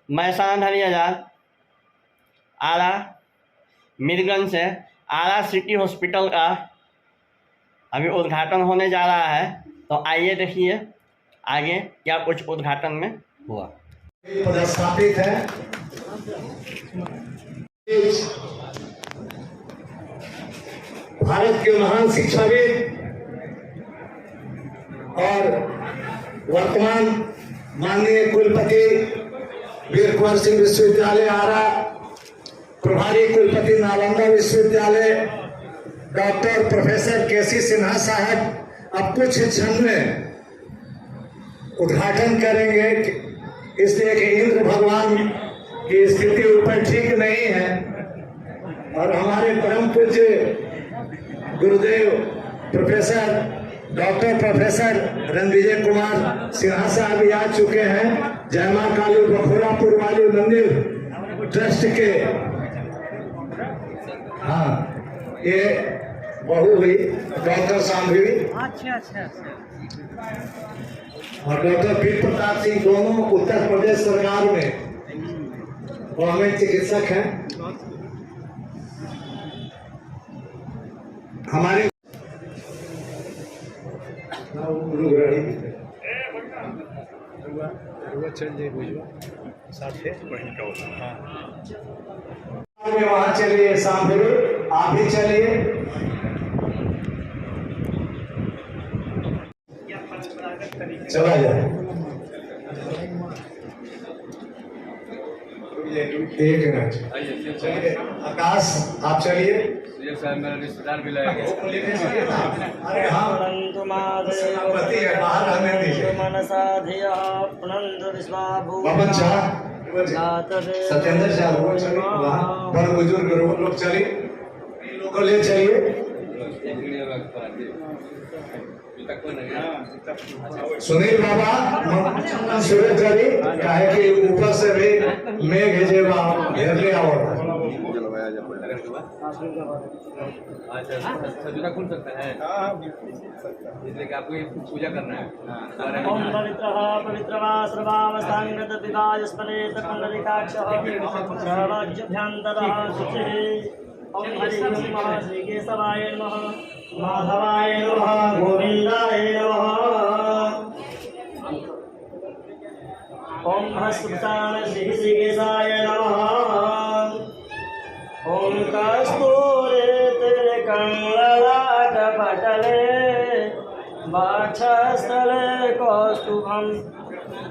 महसाना धनियाजात आरा मीरगंज से आरा city hospital का अभी उद्घाटन होने जा रहा है। तो आइए देखिए आगे क्या कुछ उद्घाटन में हुआ। पदस्थापित है भारत के महान शिक्षाविद और वर्तमान माननीय कुलपति वीर कुंवर सिंह विश्वविद्यालय आरा, प्रभारी कुलपति नालंदा विश्वविद्यालय डॉक्टर प्रोफेसर केसी सिन्हा साहब अब कुछ क्षण में उद्घाटन करेंगे, इसलिए कि इंद्र भगवान की स्थिति ऊपर ठीक नहीं है और हमारे परम पूज्य गुरुदेव डॉक्टर प्रोफेसर रणविजय कुमार सिन्हा साहब भी आ चुके हैं। जय मां काली बखोरापुर वाली मंदिर ट्रस्ट के ये बहू हुई डॉक्टर शांभवी और डॉक्टर पी प्रताप सिंह, दोनों उत्तर प्रदेश सरकार में गवर्नमेंट चिकित्सक हैं। हमारे वहाँ चलिए, शांभवी आप भी चलिए। चला जाए एक मिनट, चलिए आकाश आप चलिए। मेरा रिश्तेदार भी लगेगा। अरे हाँ सेनापति है, बाहर रहने दीजिए। पवन शाह, सत्येंद्र शाह वो चलिए, वहाँ बड़े बुजुर्ग लोग चलिए, लोग को ले चलिए। सुनील बाबा सूरज जरी काहे कि ऊपर से भी मेघ जेबा घेरले आवता सजुदा खुल सकता है, इसलिए कि आपको ये पूजा करना है। ओम पवित्रः पवित्रवा सर्वाव सांगत विवाह स्मरेत पुंडरीकाक्षः सर्वज्ञभ्यन्तरः शुचिः। ओम हरि ओम नमः श्री केशवाय नमः, माधवाय नमः, गोविंदाय नमः। ओम हस्तुतान श्री केशाय नमः। ओम कस्तूरे तेरे कंगलाट पटले बाक्षस्थले कौस्तुभम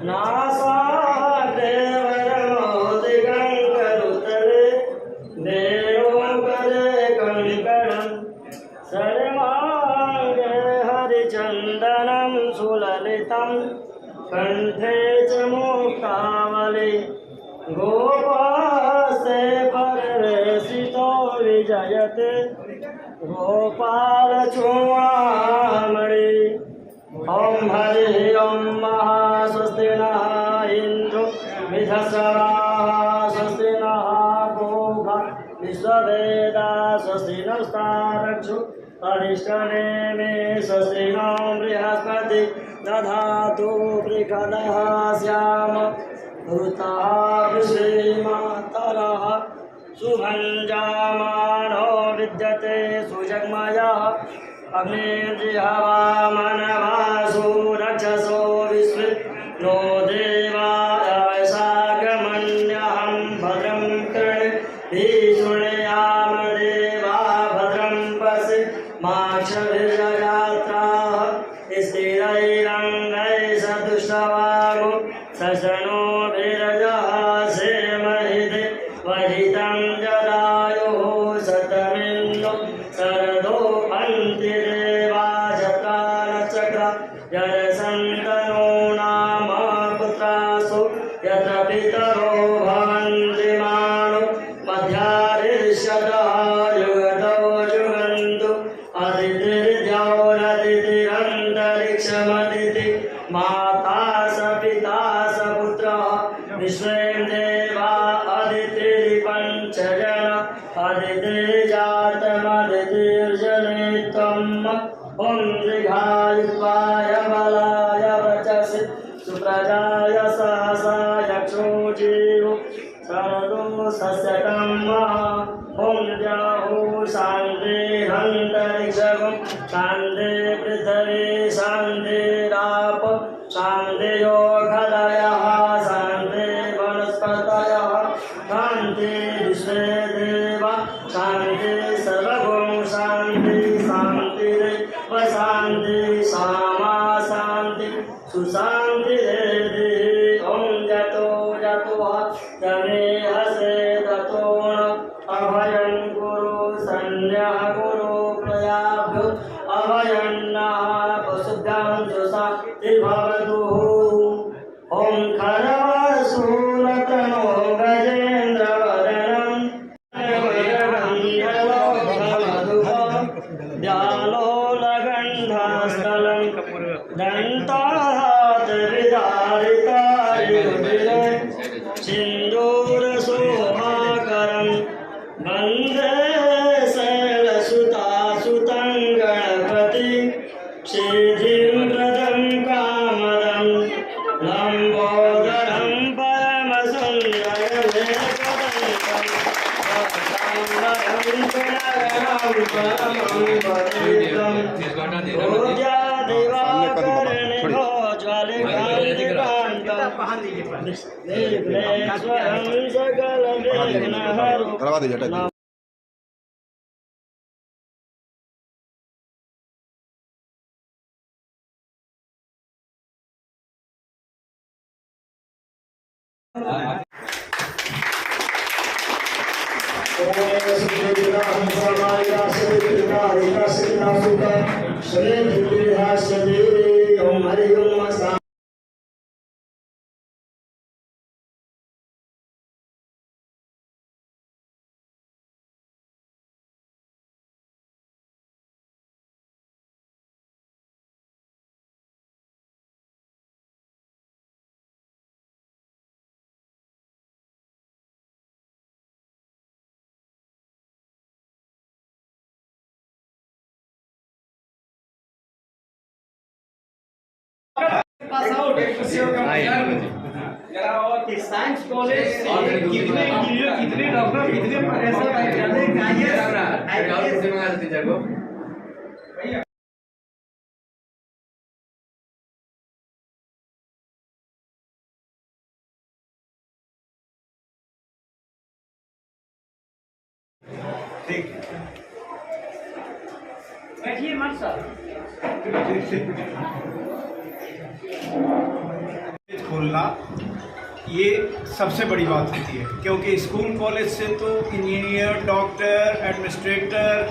नासादेवरमोदिगं करुतले देवोपरे कंकणं सर्वांगे हरिचन्दनं सुललितं कंठे च मुक्तावली गोपास्ते परवेशितो विजयते गोपाल चूड़ामणि। ओम हरि ओम महास्वस्ति नः इंद्रो विधस्रवाः स्वस्ति नः गोभा विश्ववेदा स्वस्ति नस्तारक्षु अरिष्टनेमे स्वस्ति नो बृहस्पति दधातु बृहदः स्याम ऋतः श्रीमातरः शुभञ्जामानो विद्यते सुजग्मयः अग्निर्जिह्वा मनवासु रक्षसो विश्वे नो देवा वैशाखमन्यहं भद्रं कर्णे शृणुयाम देवा भद्रं पश्य माक्षभिर्जयात्राः स्थिरैरङ्गैः सदुष्टवागो सशनो सेमहिते वहितं जदायुः शतमिन्दो शरदो अन्तिरेवा चक्र यरसन्तनो नाम पुत्रासु यत्र पितरो भवन्ति मानो मध्यारिष्यतः युगतो जुगन्तु अदितिर्द्यौरदितिरन्तरिक्षमदिति माता स पिता स पुत्रः विश्वें देवा अदितिर्पञ्चजन अदितिर्जातमदितिर्जनित्वम् ओम दीर्घायुत्वाय बलाय वचसि सुप्रजाय सहसा यक्षो जीवो सस्यकम् ॐ जाहु शान्तिरन्तरिक्षं शान्ति पृथिवी शान्तिराप शान्तियोगदयः शान्ति वनस्पतयः शान्ति विश्वे देवा शान्ति सर्वगुण शान्ति शान्तिरेव शान्ति सामा शान्ति सुशान्तिरेधि ॐ जतो जमे हसे ततो अभयं गुरु संज्ञः गुरु प्रयाभ्यो अभयं नः वसुभ्यां सुशान्तिर्भवतु ॐ खरवसूनतनो गजेन्द्रवदनं व्यालोलगन्धस्थलं दन्ताहातविदारितायुधिरे सिन्दूरशोभाकरं वन्दे शैलसुतासुतं गणपति सिद्धिप्रदं कामदं लम्बोदरं परमसुन्दरमेकदन्तं वक्ताम्बरं पुनगणं परमं पूजादिवाकरणिभो ज्वलिकान्तिकान्तं विघ्नेश्वरं सकलविघ्नहरं साइंस कॉलेज से कितने इंजीनियर कितने डॉक्टर कितने प्रोफेसर बैठिए मत सर खोलना ये सबसे बड़ी बात होती है, क्योंकि स्कूल कॉलेज से तो इंजीनियर, डॉक्टर, एडमिनिस्ट्रेटर,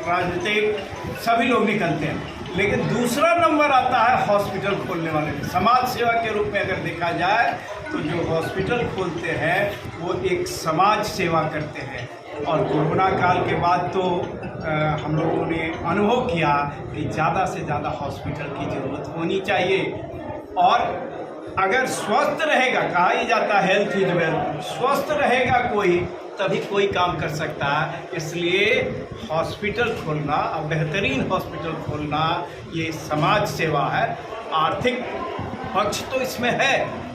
राजनीतिक सभी लोग निकलते हैं, लेकिन दूसरा नंबर आता है हॉस्पिटल खोलने वाले में। समाज सेवा के रूप में अगर देखा जाए तो जो हॉस्पिटल खोलते हैं वो एक समाज सेवा करते हैं। और कोरोना काल के बाद तो हम लोगों ने अनुभव किया कि ज़्यादा से ज़्यादा हॉस्पिटल की ज़रूरत होनी चाहिए। और अगर स्वस्थ रहेगा, कहा ही जाता है हेल्थ इज वेल्थ, स्वस्थ रहेगा कोई तभी कोई काम कर सकता है। इसलिए हॉस्पिटल खोलना और बेहतरीन हॉस्पिटल खोलना ये समाज सेवा है। आर्थिक पक्ष तो इसमें है,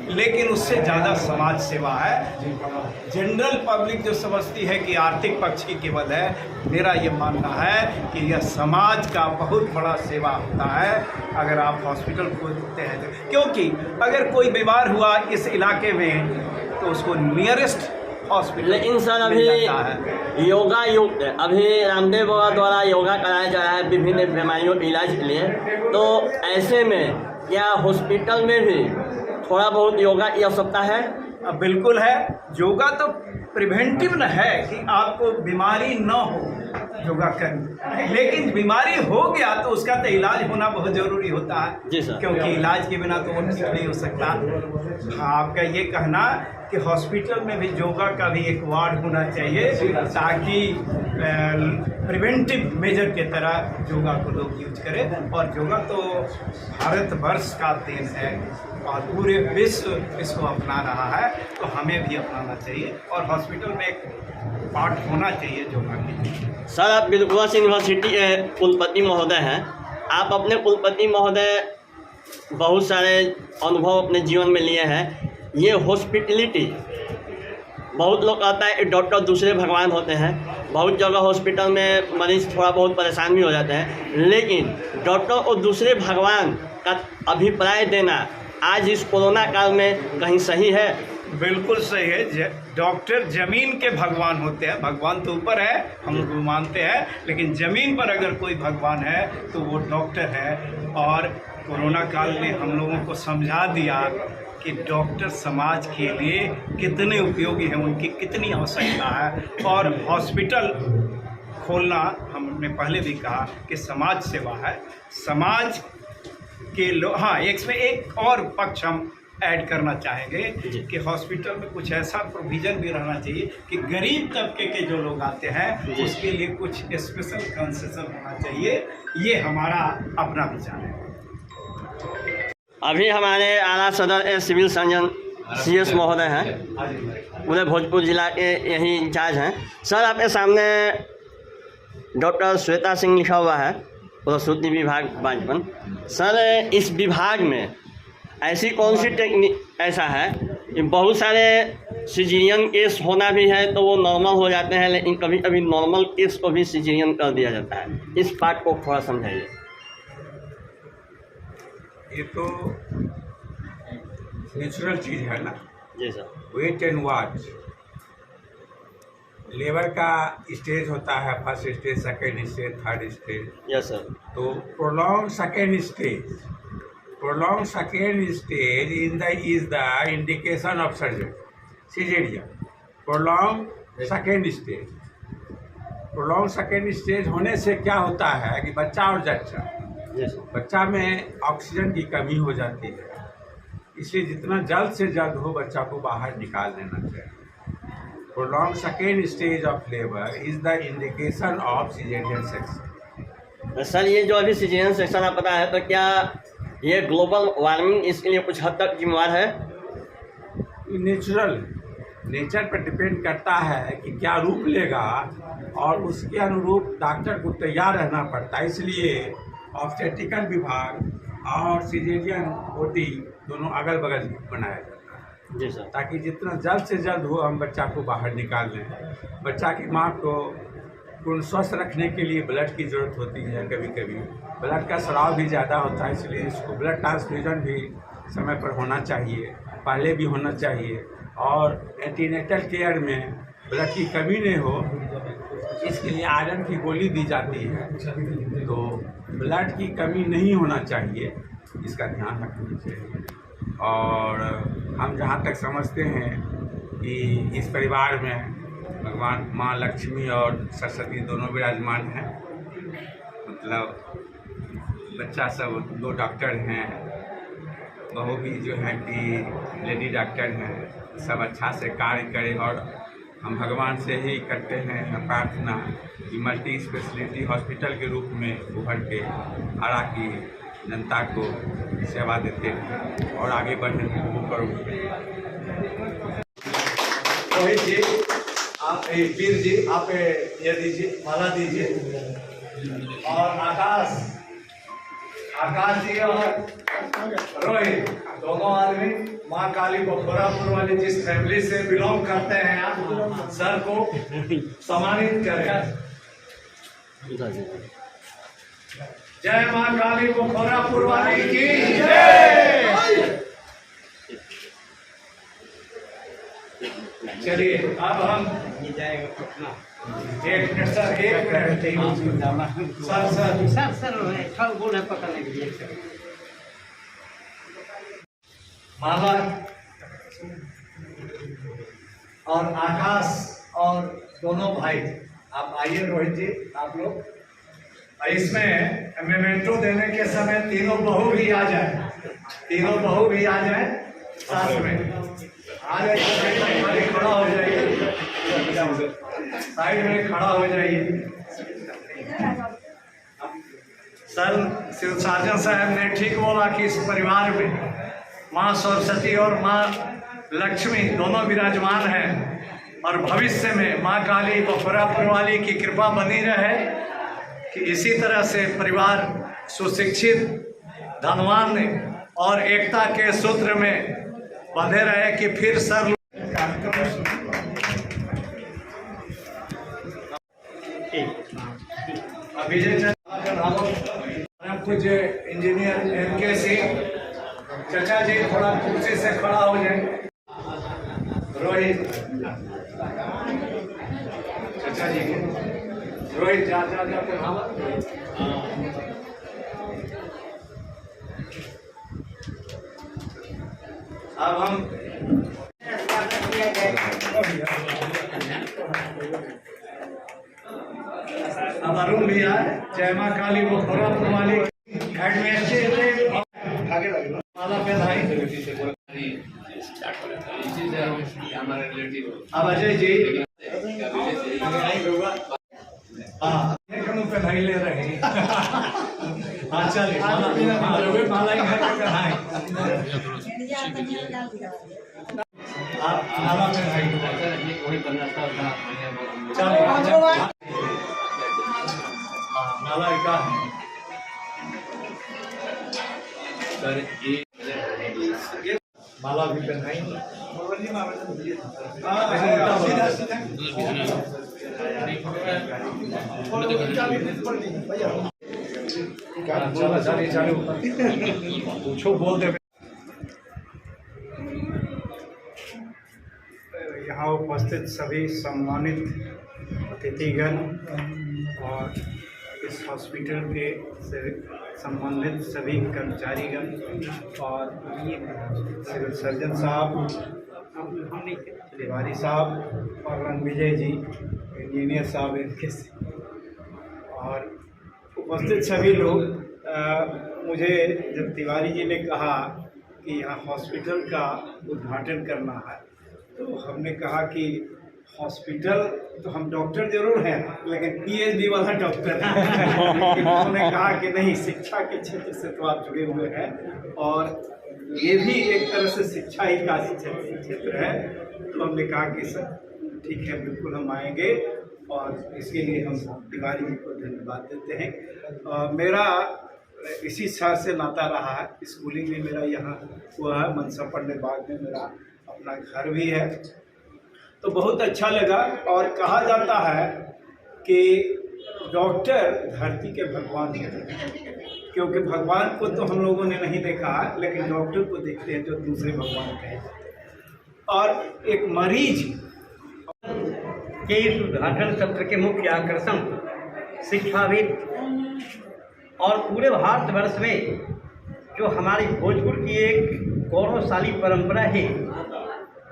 लेकिन उससे ज़्यादा समाज सेवा है। जनरल पब्लिक जो समझती है कि आर्थिक पक्ष ही केवल है, मेरा ये मानना है कि यह समाज का बहुत बड़ा सेवा होता है अगर आप हॉस्पिटल खोलते हैं तो। क्योंकि अगर कोई बीमार हुआ इस इलाके में तो उसको नियरेस्ट हॉस्पिटल। लेकिन सर अभी योगा युक्त अभी रामदेव बाबा द्वारा योगा कराया जा रहा है विभिन्न बीमारियों के इलाज के लिए, तो ऐसे में क्या हॉस्पिटल में भी थोड़ा बहुत योगा की आवश्यकता है? बिल्कुल है। योगा तो प्रिवेंटिव न है कि आपको बीमारी न हो योगा करनी, लेकिन बीमारी हो गया तो उसका तो इलाज होना बहुत ज़रूरी होता है। जी सर। क्योंकि इलाज के बिना तो वो ठीक नहीं हो सकता। हाँ, आपका ये कहना कि हॉस्पिटल में भी योगा का भी एक वार्ड होना चाहिए ताकि प्रिवेंटिव मेजर के तरह योगा को लोग यूज करें। और योगा तो भारतवर्ष का देन है और पूरे विश्व इसको अपना रहा है, तो हमें भी अपनाना चाहिए और हॉस्पिटल में एक पार्ट होना चाहिए योगा के। सर आप बिलकुवास यूनिवर्सिटी के कुलपति महोदय हैं, आप अपने कुलपति महोदय बहुत सारे अनुभव अपने जीवन में लिए हैं। ये हॉस्पिटलिटी बहुत लोग कहता है कि डॉक्टर दूसरे भगवान होते हैं। बहुत जगह हॉस्पिटल में मरीज थोड़ा बहुत परेशान भी हो जाते हैं, लेकिन डॉक्टर को दूसरे भगवान का अभिप्राय देना आज इस कोरोना काल में कहीं सही है? बिल्कुल सही है। डॉक्टर ज़मीन के भगवान होते हैं। भगवान तो ऊपर है, हम उसको मानते हैं, लेकिन ज़मीन पर अगर कोई भगवान है तो वो डॉक्टर है। और कोरोना काल ने हम लोगों को समझा दिया कि डॉक्टर समाज के लिए कितने उपयोगी हैं, उनकी कितनी आवश्यकता है। और हॉस्पिटल खोलना, हमने पहले भी कहा कि समाज सेवा है। समाज के लोग, हाँ, इसमें एक और पक्ष हम ऐड करना चाहेंगे कि हॉस्पिटल में कुछ ऐसा प्रोविज़न भी रहना चाहिए कि गरीब तबके के जो लोग आते हैं उसके लिए कुछ स्पेशल कंसेशन होना चाहिए। ये हमारा अपना विचार है। अभी हमारे आला सदर सिविल सर्जन CS महोदय हैं, पूरे भोजपुर जिला के यही इंचार्ज हैं। सर, आपके सामने डॉक्टर श्वेता सिंह लिखा हुआ है, प्रसूति विभाग बाजपन। सर, इस विभाग में ऐसी कौन सी टेक्निक ऐसा है कि बहुत सारे सिजेरियन केस होना भी है तो वो नॉर्मल हो जाते हैं, लेकिन कभी कभी नॉर्मल केस को भी सिजेरियन कर दिया जाता है? इस बात को थोड़ा समझाइए। ये तो नेचुरल चीज़ है ना। जी sir. Wait and watch. Labour का स्टेज होता है, first stage, second stage, third stage. Yes sir. तो prolonged second stage, prolonged second stage is the indication of surgery, cesarean. Prolonged second stage, prolonged second stage होने से क्या होता है कि बच्चा और जच्चा, बच्चा में ऑक्सीजन की कमी हो जाती है, इसलिए जितना जल्द से जल्द हो बच्चा को बाहर निकाल देना चाहिए। prolonged second stage of labor is the indication of cesarean section। Sir, ये जो अभी सिजेरियन सेक्शन आप पता है, तो क्या ये ग्लोबल वार्मिंग इसके लिए कुछ हद तक जिम्मेवार है? नेचर पर डिपेंड करता है कि क्या रूप लेगा और उसके अनुरूप डॉक्टर को तैयार रहना पड़ता है। इसलिए ऑब्स्टेट्रिकल विभाग और सिजेरियन ओटी दोनों अगल बगल बनाया जाता है। जी सर। ताकि जितना जल्द से जल्द हो हम बच्चा को बाहर निकाल दें। बच्चा की माँ को पूर्ण स्वस्थ रखने के लिए ब्लड की ज़रूरत होती है। कभी कभी ब्लड का स्राव भी ज़्यादा होता है, इसलिए इसको ब्लड ट्रांसफ्यूजन भी समय पर होना चाहिए, पहले भी होना चाहिए। और एंटीनेटल केयर में ब्लड की कमी नहीं हो, इसके लिए आयरन की गोली दी जाती है। तो ब्लड की कमी नहीं होना चाहिए, इसका ध्यान रखना चाहिए। और हम जहाँ तक समझते हैं कि इस परिवार में भगवान माँ लक्ष्मी और सरस्वती दोनों विराजमान हैं। मतलब बच्चा सब 2 डॉक्टर हैं, बहू भी जो है कि लेडी डॉक्टर हैं। सब अच्छा से कार्य करें और हम भगवान से ही करते हैं प्रार्थना कि मल्टी स्पेशलिटी हॉस्पिटल के रूप में उभर के आरा की जनता को सेवा देते हैं और आगे बढ़ने की वो करोगे। रोहित जी, आप वीर जी, आप ये दीजिए, माला दीजिए। और आकाश जी और रोहित दोनों आदमी माँ काली बखोरापुर वाली जिस फैमिली से बिलोंग करते हैं आप सर को सम्मानित करें। जय माँ काली बखोरापुर वाली की जय। चलिए अब हम एक मिनट सर, एक मिनट सर बोले पकड़ने के लिए माला और आकाश और दोनों भाई आप आइए। रोहित जी आप लोग, इसमें मेमेंटो देने के समय तीनों बहू भी आ जाए, तीनों बहू भी आ जाए साथ में। आ जाइए, खड़ा हो जाइए, साइड में खड़ा हो जाइए। सर सिविल सर्जन साहब ने ठीक बोला कि इस परिवार में माँ सरस्वती और माँ लक्ष्मी दोनों विराजमान हैं और भविष्य में माँ काली बखोरापुर वाली की कृपा बनी रहे कि इसी तरह से परिवार सुशिक्षित, धनवान और एकता के सूत्र में बंधे रहे कि फिर सर विजय चंद्र कुछ इंजीनियर इनके से चचा जी थोड़ा कुर्सी से खड़ा हो जाए। रोहित चचा जी रोहित जा अब हम अब अरुण भैया जय माँ काली वो गोरखपुर वाली एडमिनिस्ट्रेटिव माला पे भाई अब अजय जी हाँ पे भाई ले रहे हैं। हाँ चलिए माला ही घर पे पहनाए आप माला पे भाई चलिए माला का माला भी पहनाई चलो पूछो बोल दे। यहाँ उपस्थित सभी सम्मानित अतिथिगण और इस हॉस्पिटल के से संबंधित सभी कर्मचारीगण और सिविल सर्जन साहब, तिवारी साहब और रणविजय जी इंजीनियर साहब इनके से और उपस्थित सभी लोग, मुझे जब तिवारी जी ने कहा कि यहाँ हॉस्पिटल का उद्घाटन करना है तो हमने कहा कि हॉस्पिटल तो हम डॉक्टर जरूर हैं लेकिन पीएचडी वाला डॉक्टर है। उन्होंने कहा कि नहीं, शिक्षा के क्षेत्र से तो आप जुड़े हुए हैं और ये भी एक तरह से शिक्षा ही का क्षेत्र है। तो हमने कहा कि सर ठीक है, बिल्कुल हम आएंगे और इसके लिए हम तिवारी जी को धन्यवाद देते हैं। मेरा इसी शहर से नाता रहा है, स्कूलिंग भी मेरा यहाँ हुआ है, मनसा पढ़ने बाग में मेरा अपना घर भी है, तो बहुत अच्छा लगा। और कहा जाता है कि डॉक्टर धरती के भगवान हैं, क्योंकि भगवान को तो हम लोगों ने नहीं देखा है लेकिन डॉक्टर को देखते हैं जो दूसरे भगवान कहे। और एक मरीज के इस उद्घाटन सत्र के मुख्य आकर्षण शिक्षाविद और पूरे भारतवर्ष में जो हमारी भोजपुर की एक गौरवशाली परंपरा है।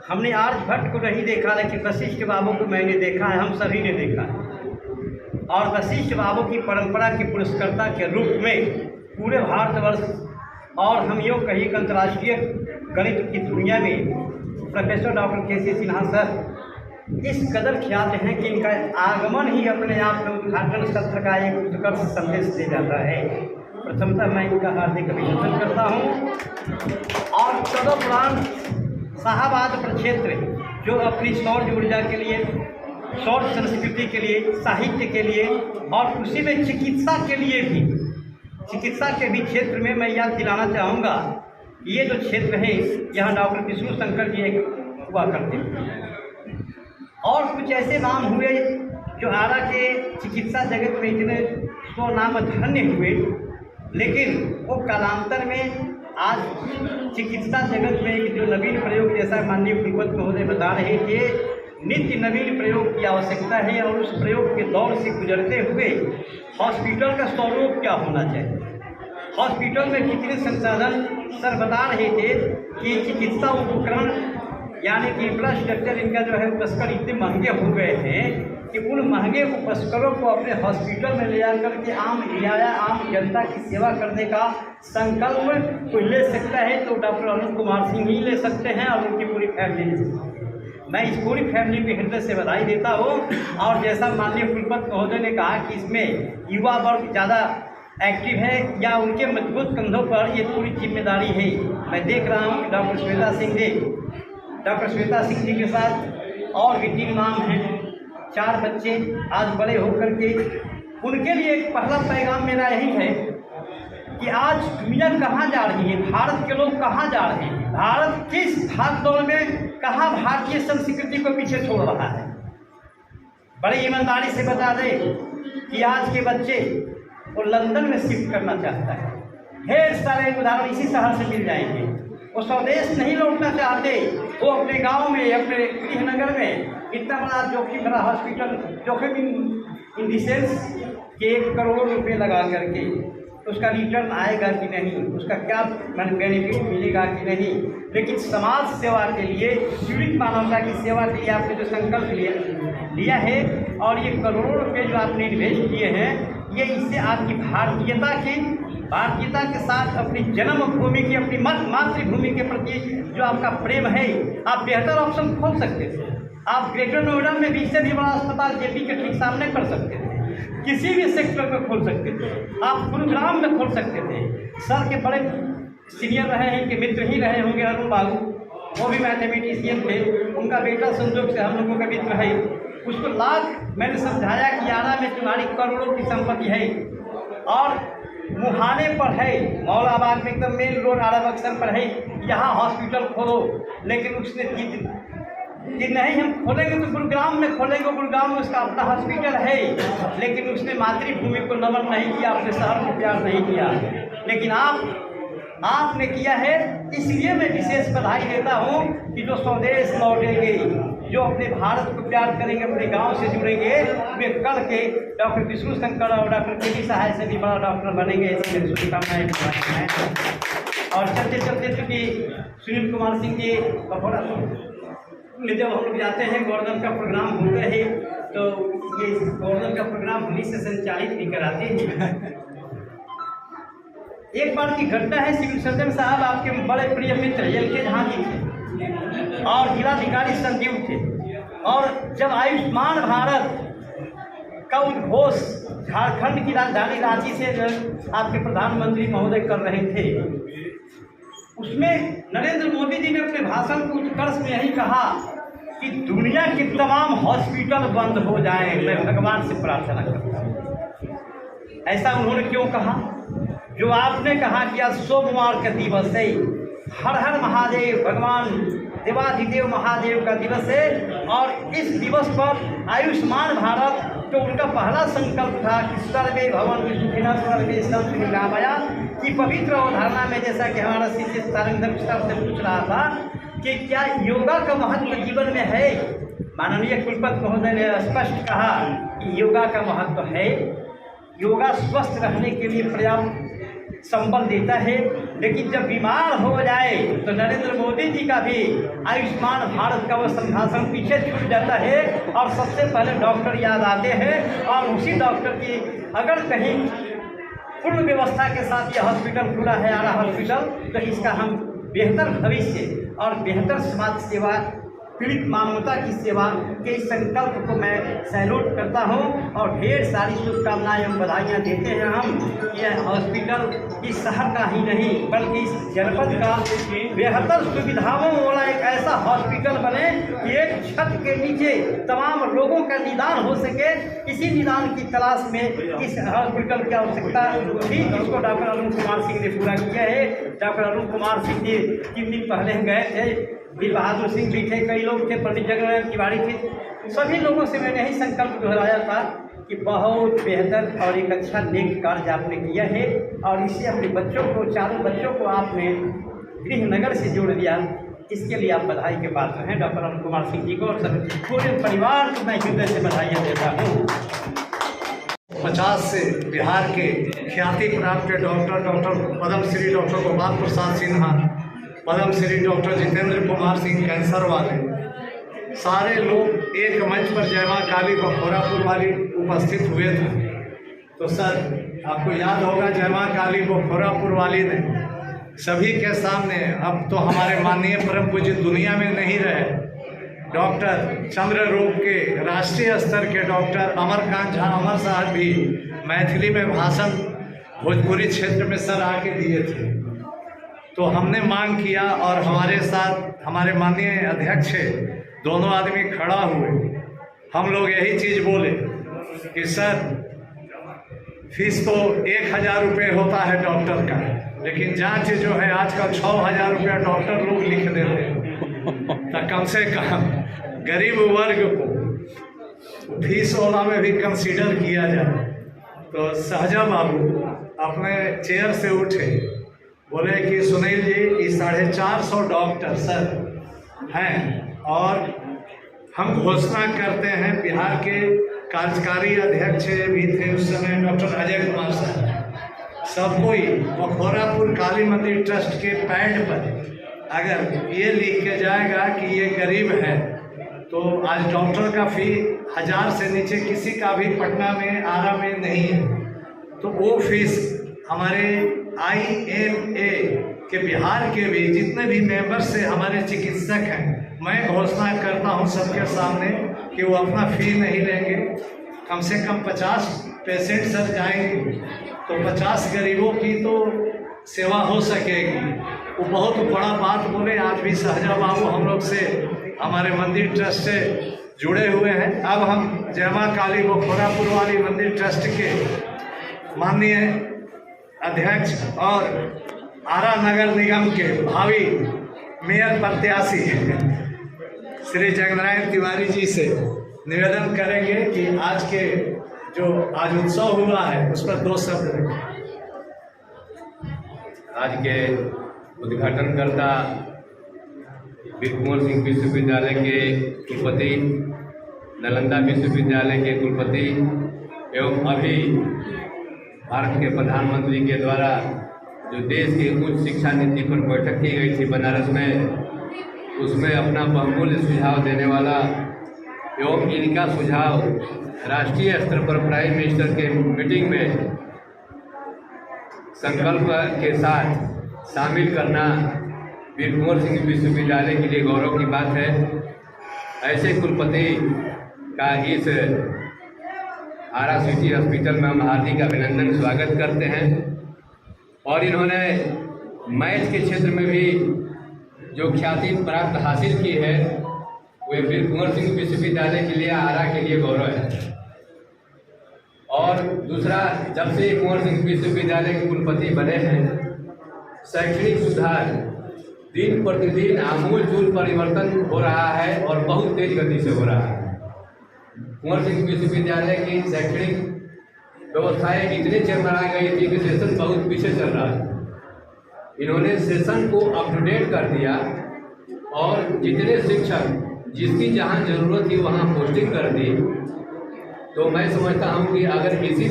हमने आर्यभट्ट को नहीं देखा लेकिन वशिष्ठ बाबू को मैंने देखा है, हम सभी ने देखा है। और वशिष्ठ बाबू की परंपरा के पुरस्कर्ता के रूप में पूरे भारतवर्ष और हम यूँ कहीं कि अंतर्राष्ट्रीय गणित की दुनिया में प्रोफेसर डॉक्टर के सी सिन्हा सर इस कदर ख्यात हैं कि इनका आगमन ही अपने आप में उद्घाटन सत्र का एक उत्कर्ष संदेश दे जाता है। प्रथमतः मैं इनका हार्दिक अभिनंदन करता हूँ। और तदुपरांत शाहाबाद प्रक्षेत्र जो अपनी सौर ऊर्जा के लिए, सौर संस्कृति के लिए, साहित्य के लिए और उसी में चिकित्सा के लिए भी, चिकित्सा के भी क्षेत्र में मैं याद दिलाना चाहूँगा, ये जो क्षेत्र है यहाँ डॉक्टर विष्णु शंकर जी एक हुआ करते हैं और कुछ ऐसे नाम हुए जो आरा के चिकित्सा जगत में इतने स्वनाम धन्य हुए, लेकिन वो कालांतर में आज चिकित्सा जगत में एक जो नवीन प्रयोग, जैसा माननीय कुलपति महोदय बता रहे थे, नित्य नवीन प्रयोग की आवश्यकता है और उस प्रयोग के दौर से गुजरते हुए हॉस्पिटल का स्वरूप क्या होना चाहिए, हॉस्पिटल में कितने संसाधन। सर बता रहे थे कि चिकित्सा उपकरण यानी कि इंफ्रास्ट्रक्चर इनका जो है उपस्कर इतने महंगे हो गए हैं कि उन महंगे उपस्करों को अपने हॉस्पिटल में ले जाकर के आम जनता की सेवा करने का संकल्प कोई ले सकता है तो डॉक्टर अरुण कुमार सिंह ही ले सकते हैं और उनकी पूरी फैमिली ले सकती है। मैं इस पूरी फैमिली को हृदय से बधाई देता हूँ। और जैसा माननीय कुलपति महोदय ने कहा कि इसमें युवा वर्ग ज़्यादा एक्टिव है या उनके मजबूत कंधों पर ये पूरी जिम्मेदारी है। मैं देख रहा हूँ कि डॉक्टर श्वेता सिंह जी के साथ और भी 3 नाम हैं, 4 बच्चे आज बड़े होकर के, उनके लिए एक पहला पैगाम मेरा यही है कि आज दुनिया कहाँ जा रही है, भारत के लोग कहाँ जा रहे हैं, भारत किस भाग दौड़ में कहाँ भारतीय संस्कृति को पीछे छोड़ रहा है। बड़ी ईमानदारी से बता दें कि आज के बच्चे वो लंदन में शिफ्ट करना चाहता है। ढेर सारे उदाहरण इसी शहर से मिल जाएंगे। वो स्वदेश नहीं लौटना चाहते, वो अपने गांव में, अपने गृहनगर में इतना बड़ा जोखिम भरा हॉस्पिटल, जोखिम इन द सेंस कि 1 करोड़ रुपए लगा करके उसका रिटर्न आएगा कि नहीं, उसका क्या बेनिफिट मिलेगा कि नहीं। लेकिन समाज सेवा के लिए, पीड़ित मानवता की सेवा के लिए आपने जो संकल्प लिया है और ये करोड़ों रुपए जो आपने इन्वेस्ट किए हैं, ये इससे आपकी भारतीयता के साथ अपनी जन्मभूमि की, अपनी मातृभूमि के प्रति जो आपका प्रेम है, आप बेहतर ऑप्शन खोल सकते थे। आप ग्रेटर नोएडा में भी इससे भी बड़ा अस्पताल जेपी के ठीक सामने कर सकते थे, किसी भी सेक्टर में खोल सकते थे, आप गुरुग्राम में खोल सकते थे। सर के बड़े सीनियर रहे हैं कि मित्र ही रहे होंगे अरुण बाबू, वो भी मैथमेटिशियन थे, उनका बेटा संजोग से हम लोगों का मित्र है। उसको मैंने समझाया कि आरा में तुम्हारी करोड़ों की संपत्ति है और मुहाने पर है, मौलाबाद में एकदम मेन रोड आरा बक्सर पर है, यहाँ हॉस्पिटल खोलो। लेकिन उसने कि नहीं हम खोलेंगे तो गुरुग्राम में खोलेंगे, गुरुग्राम में उसका अपना हॉस्पिटल है। लेकिन उसने मातृभूमि को नमन नहीं किया, अपने शहर को प्यार नहीं किया। लेकिन आपने किया है, इसलिए मैं विशेष बधाई देता हूँ कि जो स्वदेश लौटेंगे, जो अपने भारत को प्यार करेंगे, अपने गांव से जुड़ेंगे, वे कल के डॉक्टर विष्णु शंकर और डॉक्टर के सहाय से भी बड़ा डॉक्टर बनेंगे। ऐसी मेरी शुभकामनाएं। और चलते चलते चूँकि सुनील कुमार सिंह जी कपड़ा जब हम लोग जाते हैं, गोवर्धन का प्रोग्राम होता है, तो ये गोवर्धन का प्रोग्राम हम ही से संचालित भी कराते हैं। एक बार की घटना है, सिविल सर्जन साहब आपके बड़े प्रिय मित्र LK झा जी थे और जिलाधिकारी संजीव थे। और जब आयुष्मान भारत का उद्घोष झारखंड की राजधानी रांची से आपके प्रधानमंत्री महोदय कर रहे थे, उसमें नरेंद्र मोदी जी ने अपने भाषण को उत्कर्ष में यही कहा कि दुनिया के तमाम हॉस्पिटल बंद हो जाएं, मैं भगवान से प्रार्थना करता हूँ। ऐसा उन्होंने क्यों कहा? जो आपने कहा कि आज सोमवार का दिवस है, हर हर महादेव, भगवान देवाधिदेव महादेव का दिवस है, और इस दिवस पर आयुष्मान भारत तो उनका पहला संकल्प था कि सर्वे भवन्तु सुखिनः सर्वे सन्तु निरामया की पवित्र अवधारणा में, जैसा कि हमारा शिष्य तारंगधर सर से पूछ रहा था कि क्या योगा का महत्व जीवन में है। माननीय कुलपति महोदय ने स्पष्ट कहा कि योगा का महत्व है। योगा स्वस्थ रहने के लिए पर्याप्त संबल देता है, लेकिन जब बीमार हो जाए तो नरेंद्र मोदी जी का भी आयुष्मान भारत का वो संभाषण पीछे छूट जाता है और सबसे पहले डॉक्टर याद आते हैं। और उसी डॉक्टर की अगर कहीं पूर्ण व्यवस्था के साथ यह हॉस्पिटल खुला है, आरा हॉस्पिटल, तो इसका हम बेहतर भविष्य और बेहतर समाज सेवा, पीड़ित मानवता की सेवा के इस संकल्प को मैं सैल्यूट करता हूं और ढेर सारी शुभकामनाएं एवं बधाइयाँ देते हैं हम। यह हॉस्पिटल इस शहर का ही नहीं बल्कि इस जनपद का बेहतर सुविधाओं वाला एक ऐसा हॉस्पिटल बने कि एक छत के नीचे तमाम रोगों का निदान हो सके। इसी निदान की तलाश में इस हॉस्पिटल की आवश्यकता थी, जिसको डॉक्टर अरुण कुमार सिंह ने पूरा किया है। डॉक्टर अरुण कुमार सिंह जी 3 दिन पहले गए थे, वीर बहादुर सिंह भी थे, कई लोग थे, पंडित जगन्नाथ तिवारी थे। सभी लोगों से मैंने यही संकल्प दोहराया था कि बहुत बेहतर और एक अच्छा नेक कार्य आपने किया है और इससे अपने बच्चों को, चारों बच्चों को आपने गृहनगर से जोड़ दिया। इसके लिए आप बधाई के पात्र हैं डॉक्टर अरुण कुमार सिंह जी को और सभी पूरे परिवार को मैं हृदय से बधाइयाँ देता हूँ। 50 से बिहार के ख्याति प्राप्त doctor Padmashri doctor Gopal Prasad Sinha, Padmashri doctor Jitendra Kumar Singh cancer वाले, सारे लोग एक मंच पर जय मां काली बखोरापुर वाली उपस्थित हुए थे। तो सर आपको याद होगा जय मां काली बखोरापुर वाली ने सभी के सामने, अब तो हमारे माननीय परम पूज्य दुनिया में नहीं रहे, डॉक्टर चंद्र रोग के राष्ट्रीय स्तर के डॉक्टर अमरकांत झा अमर साहब भी मैथिली में भाषण भोजपुरी क्षेत्र में सर आके दिए थे। तो हमने मांग किया और हमारे साथ हमारे माननीय अध्यक्ष दोनों आदमी खड़ा हुए। हम लोग यही चीज़ बोले कि सर फीस तो 1000 रुपये होता है डॉक्टर का, लेकिन जांच जो है आजकल 6000 रुपया डॉक्टर लोग लिख देते हैं। तो कम से कम गरीब वर्ग को फीस वाला में भी कंसीडर किया जाए। तो सहजा बाबू अपने चेयर से उठे, बोले कि सुनील जी, ये 450 डॉक्टर सर हैं और हम घोषणा करते हैं, बिहार के कार्यकारी अध्यक्ष भी थे उस समय डॉक्टर अजय कुमार साहब, सब कोई मखोरापुर काली मंदिर ट्रस्ट के पैड पर अगर ये लिख के जाएगा कि ये गरीब है, तो आज डॉक्टर का फी 1000 से नीचे किसी का भी पटना में, आरा में नहीं है, तो वो फीस हमारे IMA के बिहार के भी जितने भी मेंबर्स से हमारे चिकित्सक हैं, मैं घोषणा करता हूं सबके सामने कि वो अपना फी नहीं लेंगे। कम से कम 50 पेशेंट सर जाएंगे तो 50 गरीबों की तो सेवा हो सकेगी। वो बहुत बड़ा बात बोले। आज भी सहजा बाबू हम लोग से, हमारे मंदिर ट्रस्ट से जुड़े हुए हैं। अब हम जय मां काली मखोरापुर वाली मंदिर ट्रस्ट के माननीय अध्यक्ष और आरा नगर निगम के भावी मेयर प्रत्याशी श्री जगनारायण तिवारी जी से निवेदन करेंगे कि आज के जो आज उत्सव हुआ है उस पर 2 शब्द रखें। आज के उद्घाटनकर्ता वीर कुंवर सिंह विश्वविद्यालय के कुलपति, नालंदा विश्वविद्यालय के कुलपति एवं अभी भारत के प्रधानमंत्री के द्वारा जो देश की उच्च शिक्षा नीति पर बैठक की गई थी बनारस में, उसमें अपना बहुमूल्य सुझाव देने वाला एवं इनका सुझाव राष्ट्रीय स्तर पर प्राइम मिनिस्टर के मीटिंग में संकल्प के साथ शामिल करना वीर कुंवर सिंह विश्वविद्यालय के लिए गौरव की बात है। ऐसे कुलपति का इस आरा सिटी हॉस्पिटल में हम हार्दिक अभिनंदन स्वागत करते हैं। और इन्होंने मैथ के क्षेत्र में भी जो ख्याति प्राप्त हासिल की है, वे वीर कुंवर सिंह विश्वविद्यालय के लिए, आरा के लिए गौरव है। और दूसरा, जब से कुंवर सिंह विश्वविद्यालय के कुलपति बने हैं, शैक्षणिक सुधार दिन प्रतिदिन आमूल-चूल परिवर्तन हो रहा है और बहुत तेज गति से हो रहा है। कुंवर सिंह विश्वविद्यालय की शैक्षणिक व्यवस्थाएं इतने चरमरा गई थी कि सेशन बहुत पीछे चल रहा है। इन्होंने सेशन को अप टू डेट कर दिया और जितने शिक्षक जिसकी जहां जरूरत थी वहां पोस्टिंग कर दी। तो मैं समझता हूं कि अगर इसी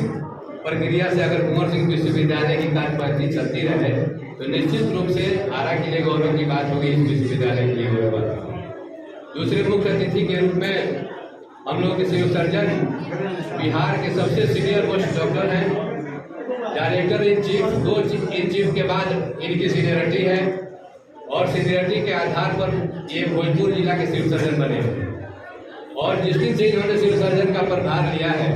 प्रक्रिया से अगर कुंवर सिंह विश्वविद्यालय की कार्यपद्धति चलती रहे तो निश्चित रूप से आरा के लिए गौरव की बात होगी, इस विश्वविद्यालय के लिए गौरव की बात होगी। दूसरे मुख्य अतिथि के रूप में हम लोग के सिविल सर्जन बिहार के सबसे सीनियर मोस्ट डॉक्टर हैं, director in chief, 2 in chief के बाद इनकी सीनियरिटी है और सीनियरिटी के आधार पर ये भोजपुर जिला के सिविल सर्जन बने और जिस दिन से इन्होंने सिविल सर्जन का प्रभार लिया है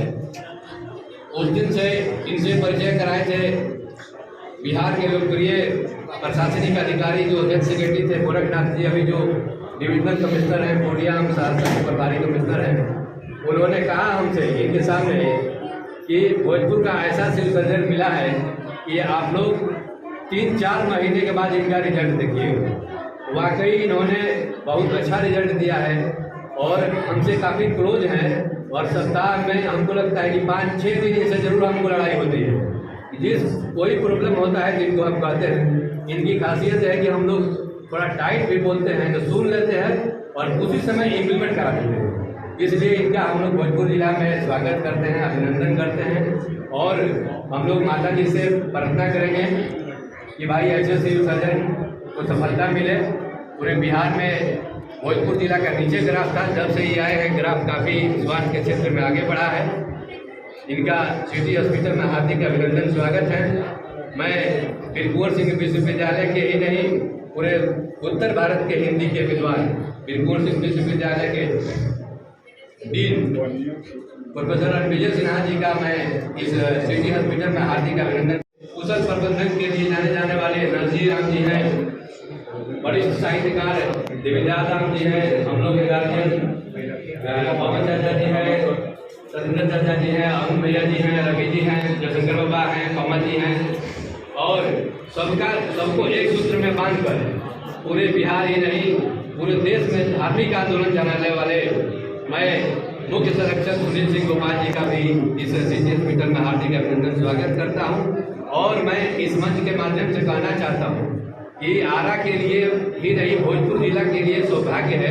उस दिन से इनसे परिचय कराए थे बिहार के लोकप्रिय प्रशासनिक अधिकारी जो हेल्थ सेक्रेटरी थे गोरखनाथ जी, अभी जो डिविजनल कमिश्नर हैं पूर्णिया सहरसा के प्रभारी कमिश्नर हैं। उन्होंने कहा हमसे इनके सामने कि भोजपुर का ऐसा सिविल सर्जन मिला है कि आप लोग 3-4 महीने के बाद इनका रिजल्ट देखिए। वाकई इन्होंने बहुत अच्छा रिजल्ट दिया है और हमसे काफ़ी क्लोज हैं और सप्ताह में हमको लगता है कि 5-6 दिन से ज़रूर हमको लड़ाई होती है। जिस कोई प्रॉब्लम होता है तो इनको हम कहते हैं। इनकी खासियत है कि हम लोग थोड़ा टाइट भी बोलते हैं तो सुन लेते हैं और उसी समय इम्प्लीमेंट करा देते हैं। इसलिए इनका हम लोग भोजपुर जिला में स्वागत करते हैं, अभिनंदन करते हैं और हम लोग माता जी से प्रार्थना करेंगे कि भाई ऐसे सिविल सर्जन को सफलता मिले। पूरे बिहार में भोजपुर जिला का नीचे ग्राफ था, जब से ये आए हैं ग्राफ काफ़ी स्वास्थ्य के क्षेत्र में आगे बढ़ा है। इनका सिटी हॉस्पिटल में हार्दिक अभिनंदन स्वागत है। मैं वीर कुंवर सिंह विश्वविद्यालय के ही नहीं पूरे उत्तर भारत के हिंदी के विद्वान वीर कुंवर सिंह विश्वविद्यालय के डीन प्रोफेसर रणविजय सिन्हा जी का मैं इस सिटी हॉस्पिटल में हार्दिक अभिनंदन। कुशल प्रबंधन के लिए जाने जाने वाले नरजी राम जी हैं, वरिष्ठ साहित्यकार देवीदास राम जी हैं, हम लोग के गार्जियन पवन चाचा जी हैं, सत्येंद्र चाचा जी हैं, अरुण भैया जी हैं, रवि जी हैं, जयशंकर बाबा हैं, कमल जी हैं और सबको एक सूत्र में बांधकर पूरे बिहार ही नहीं पूरे देश में धार्मिक आंदोलन चलाने वाले मैं मुख्य संरक्षक सुनील सिंह गोपाल जी का भी इस सिटी हॉस्पिटल में हार्दिक अभिनंदन स्वागत करता हूँ। और मैं इस मंच के माध्यम से कहना चाहता हूँ कि आरा के लिए ही नहीं, भोजपुर जिला के लिए सौभाग्य है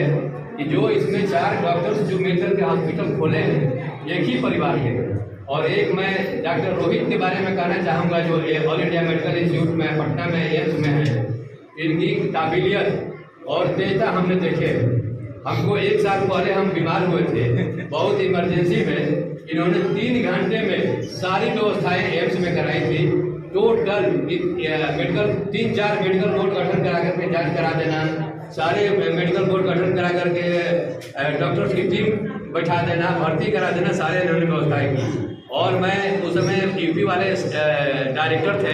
कि जो इसमें 4 डॉक्टर्स जो मिलकर के हॉस्पिटल खोले हैं, एक ही परिवार के। और एक मैं डॉक्टर रोहित के बारे में कहना चाहूँगा, जो ऑल इंडिया मेडिकल इंस्टीट्यूट में पटना में एम्स में है। इनकी काबिलियत और तेजता हमने देखे। हमको 1 साल पहले हम बीमार हुए थे, बहुत इमरजेंसी में। इन्होंने 3 घंटे में सारी व्यवस्थाएं एम्स में कराई थी। टोटल मेडिकल 3-4 मेडिकल बोर्ड गठन करा करके जांच करा देना, सारे मेडिकल बोर्ड गठन करा करके डॉक्टर्स की टीम बैठा देना, भर्ती करा देना, सारे इन्होंने व्यवस्थाएं की। और मैं उस समय यूपी वाले डायरेक्टर थे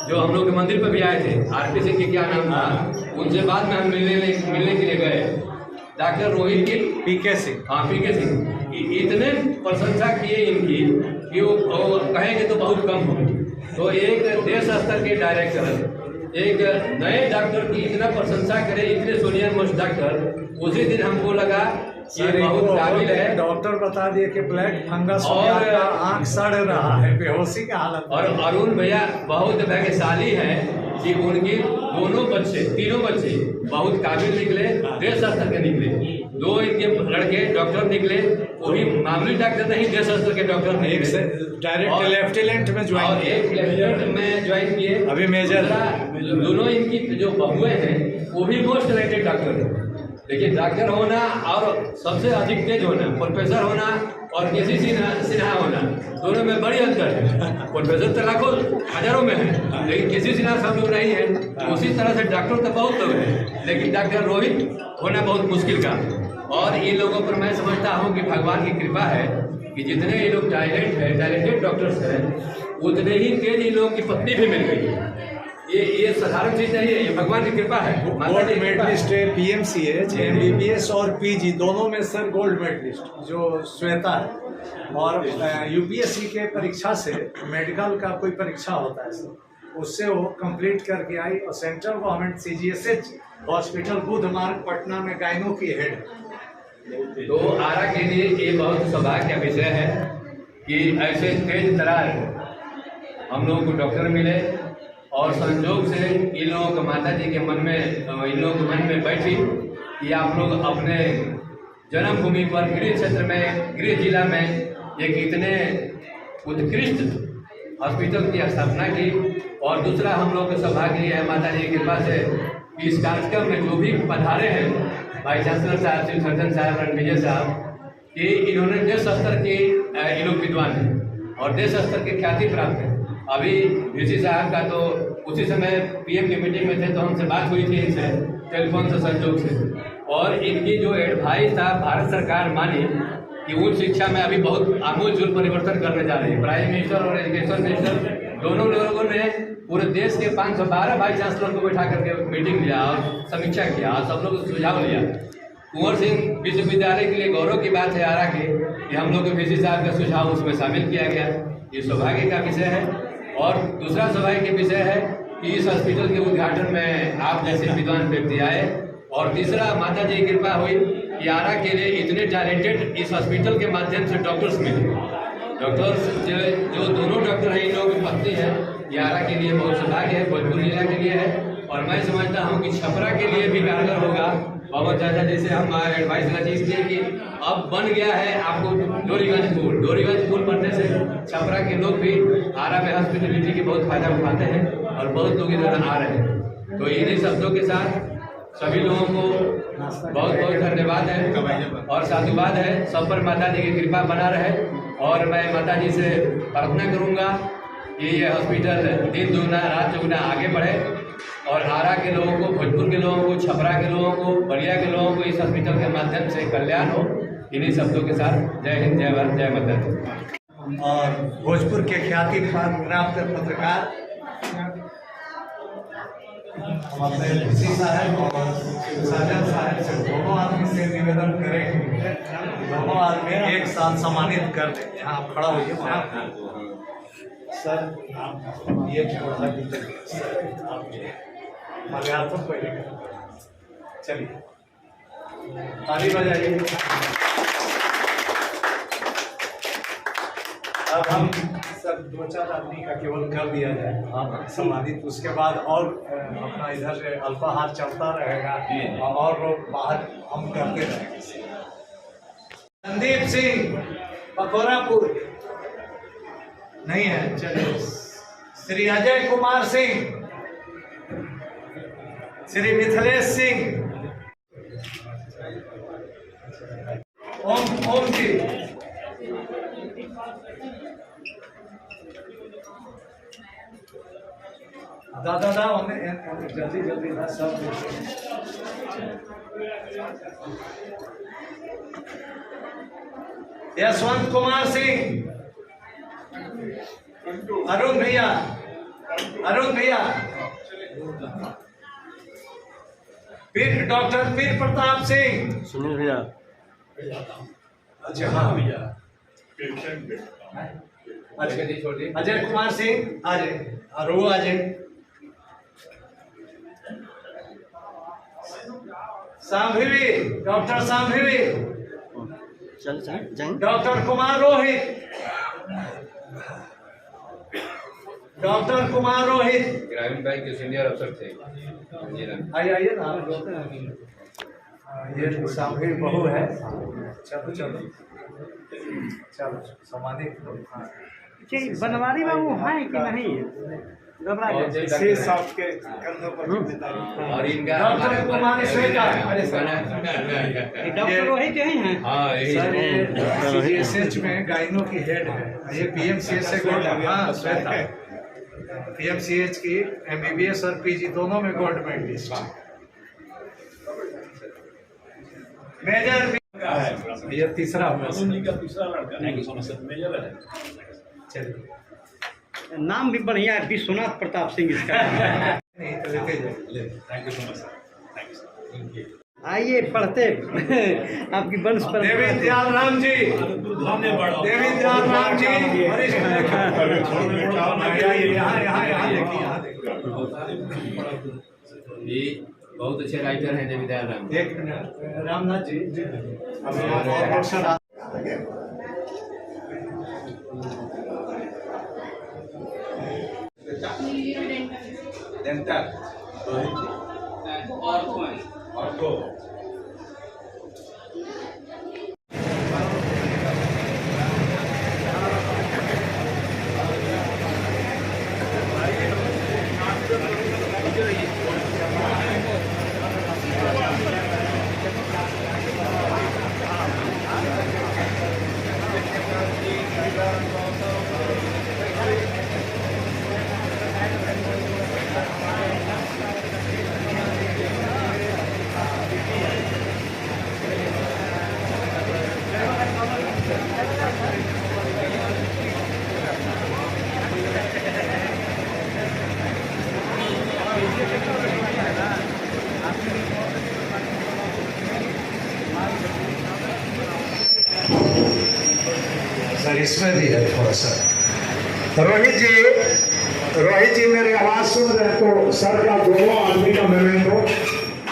जो हम लोग के मंदिर पर भी आए थे, आरपी सिंह की क्या नाम था, उनसे बाद में हम मिलने के लिए गए। डॉक्टर रोहित की पीके सिंह, हाँ पीके सिंह, इतने प्रशंसा किए इनकी कि वो कहेंगे तो बहुत कम हो। तो एक देश स्तर के डायरेक्टर एक नए डॉक्टर की इतना प्रशंसा करे, इतने सीनियर मोस्ट डॉक्टर, उसी दिन हमको लगा कि बहुत काबिल है। डॉक्टर बता दिए कि ब्लैक फंगस और आंख सड़ रहा है, बेहोशी का हालत। और अरुण भैया बहुत भाग्यशाली हैं कि उनके तीनों बच्चे बहुत काबिल निकले, देश स्तर के निकले। 2 इनके लड़के डॉक्टर निकले, वो भी मामूली डॉक्टर नहीं, देश स्तर के डॉक्टर निकले। डायरेक्ट लेफ्टिनेंट में ज्वाइन, और एक लेफ्टिनेंट में ज्वाइन किए, अभी मेजर। दोनों इनकी जो बहुएं हैं वो भी मोस्ट टैलेंटेड डॉक्टर हैं। लेकिन डॉक्टर होना और सबसे अधिक तेज होना, प्रोफेसर होना और केसी सिन्हा होना, दोनों में बड़ी अंतर है। प्रोफेसर तो लाखों हजारों में है, लेकिन केसी सिन्हा सब लोग नहीं है। उसी तरह से डॉक्टर तो बहुत लोग हैं, लेकिन डॉक्टर रोहित होना बहुत मुश्किल काम। और इन लोगों पर मैं समझता हूँ कि भगवान की कृपा है कि जितने ये लोग टैलेंटेड डॉक्टर्स हैं, उतने ही तेज इन लोगों की पत्नी भी मिल गई। ये साधारण चीज नहीं है, ये भगवान की कृपा है। गोल्ड मेडलिस्ट है, PMCH, MBBS और PG दोनों में सर गोल्ड मेडलिस्ट जो श्वेता है। और UPSC के परीक्षा से मेडिकल का कोई परीक्षा होता है सर, उससे वो कंप्लीट करके आई और सेंट्रल गवर्नमेंट CGSH हॉस्पिटल बुध मार्ग पटना में गायनों की हेड। तो आरा के लिए ये बहुत सौभाग्य का विषय है कि ऐसे तेज तरार हम लोगों को डॉक्टर मिले। और संजोग से इन लोगों को माता जी के मन में बैठी कि आप लोग अपने जन्मभूमि पर गृह क्षेत्र में, गृह जिला में एक इतने उत्कृष्ट हॉस्पिटल की स्थापना की। और दूसरा हम लोग का सौभाग्य है माता जी की कृपा से कि इस कार्यक्रम में जो भी पधारे हैं, वाइस चांसलर साहब, शिव सर्जन साहब, रणविजय साहब, कि इन्होंने देश स्तर के ये लोग विद्वान हैं और देश स्तर की ख्याति प्राप्त है। अभी VC साहब का तो उसी समय PM की मीटिंग में थे तो हमसे बात हुई थी इनसे टेलीफोन से संजोग से। और इनकी जो एडवाइस था भारत सरकार मानी कि उच्च शिक्षा में अभी बहुत आमूल परिवर्तन करने जा रही है। प्राइम मिनिस्टर और एजुकेशन मिनिस्टर दोनों लोगों ने पूरे देश के 512 वाइस चांसलर को बैठा करके मीटिंग लिया और समीक्षा किया और सब लोग सुझाव लिया। कुंवर सिंह विश्वविद्यालय के लिए गौरव की बात है आरा के कि हम लोग के VC साहब का सुझाव उसमें शामिल किया गया। ये सौभाग्य का विषय है। और दूसरा सौभाग्य का विषय है कि इस हॉस्पिटल के उद्घाटन में आप जैसे विद्वान व्यक्ति आए। और तीसरा माता जी की कृपा हुई कि आरा के लिए इतने टैलेंटेड इस हॉस्पिटल के माध्यम से डॉक्टर्स मिले। डॉक्टर्स जो दोनों डॉक्टर हैं, इन लोगों की पत्नी है, ये आरा के लिए बहुत सौभाग्य है, भोजपुर जिला के लिए है। और मैं समझता हूँ कि छपरा के लिए भी कारगर होगा। बाबा चाचा जैसे हम एडवाइस देना चाहिए कि अब बन गया है आपको डोरीगंज पुल बनने से छपरा के लोग भी आरा में हॉस्पिटलिटी की बहुत फायदा उठाते हैं और बहुत लोग इधर आ रहे हैं। तो इन्हीं शब्दों के साथ सभी लोगों को बहुत बहुत धन्यवाद है और साधुवाद है। सब पर माता जी की कृपा बना रहे। और मैं माता जी से प्रार्थना करूंगा कि ये हॉस्पिटल दिन दुगना रात चौगुना आगे बढ़े और आरा के लोगों को, भोजपुर के लोगों को, छपरा के लोगों को, बलिया के लोगों को इस हॉस्पिटल के माध्यम से कल्याण हो। इन्हीं शब्दों के साथ जय हिंद, जय भारत, जय माता दी। और भोजपुर के ख्याति प्राप्त पत्रकार हम अपने VC साहब और साजन साहब से दोनों आदमी से निवेदन करेंगे, दोनों आदमी एक साथ सम्मानित कर दें। यहाँ आप खड़ा होइए वहाँ सर, ये छोटा मल्यार्थम पहले चलिए ताली बजाइए। अब हम सब 2-4 आदमी का केवल कर दिया जाए सम्मानित। उसके बाद और अपना इधर से अल्पाहार चलता रहेगा और लोग बाहर हम करते रहेंगे। संदीप सिंह बखोरापुर नहीं है, चलिए। श्री अजय कुमार सिंह, श्री मिथिलेश सिंह, ओम जी, दादा जल्दी जल्दी सब यशवंत कुमार सिंह, अरुण भैया, फिर डॉक्टर पीर प्रताप सिंह, सुनील भैया, अच्छा हाँ भैया, अजय कुमार सिंह, अजय और वो अजय, सांभवी, डॉक्टर सांभवी, चल जाएंगे। डॉक्टर कुमार रोहित, ग्रामीण बैंक के सीनियर अफसर थे। आइए ना, ये सांभवी बहू है। चलो सम्मानित बनवारी बाबू हैं कि नहीं? के कंधों पर जिम्मेदारी। और इनका डॉक्टर कुमार श्वेता, डॉक्टर रोहित यही हैं। हाँ यही सर ये CGSH में गाइनो की हेड है, ये PMCH से गोल्ड है। हाँ श्वेता, PMCH की MBBS और PG दोनों में गोल्ड मेडलिस्ट। मेजर ये तीसरा हुआ। चलिए, नाम भी बढ़िया है, विश्वनाथ प्रताप सिंह इसका। नहीं तो लेते जाइए। आइए पढ़ते आपकी वंश पर। देवी दयाल राम जी, देवी दयाल राम जी, ये बहुत अच्छे राइटर हैं देवी दयाल राम। एक मिनट रामनाथ जी, सर इसमें भी है थोड़ा सा। रोहित जी मेरी आवाज सुन रहे तो सर का दोनों आदमी का मेमेंटो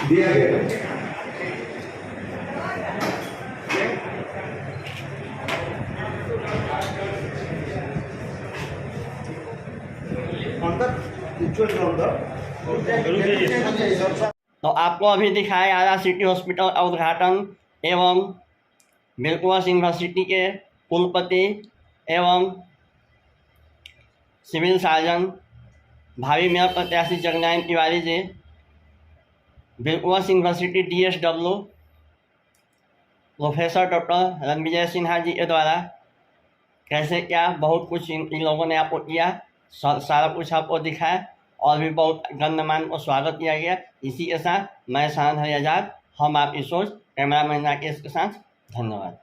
दिया गया। तो आपको अभी दिखाया आरा सिटी हॉस्पिटल का उद्घाटन एवं बिलकुआस यूनिवर्सिटी के कुलपति एवं सिविल सर्जन भावी मेयर प्रत्याशी जगनारायण तिवारी जी, बिलकुआस university DSW professor doctor Ranvijay Sinha ji के द्वारा कैसे क्या बहुत कुछ इन लोगों ने आपको किया, सारा कुछ आपको दिखाया और भी बहुत गणमान्य को स्वागत किया गया। इसी के साथ मैं सानंद हरि आजाद, हम आपकी सोच, कैमरा मैन राकेश के साथ, धन्यवाद।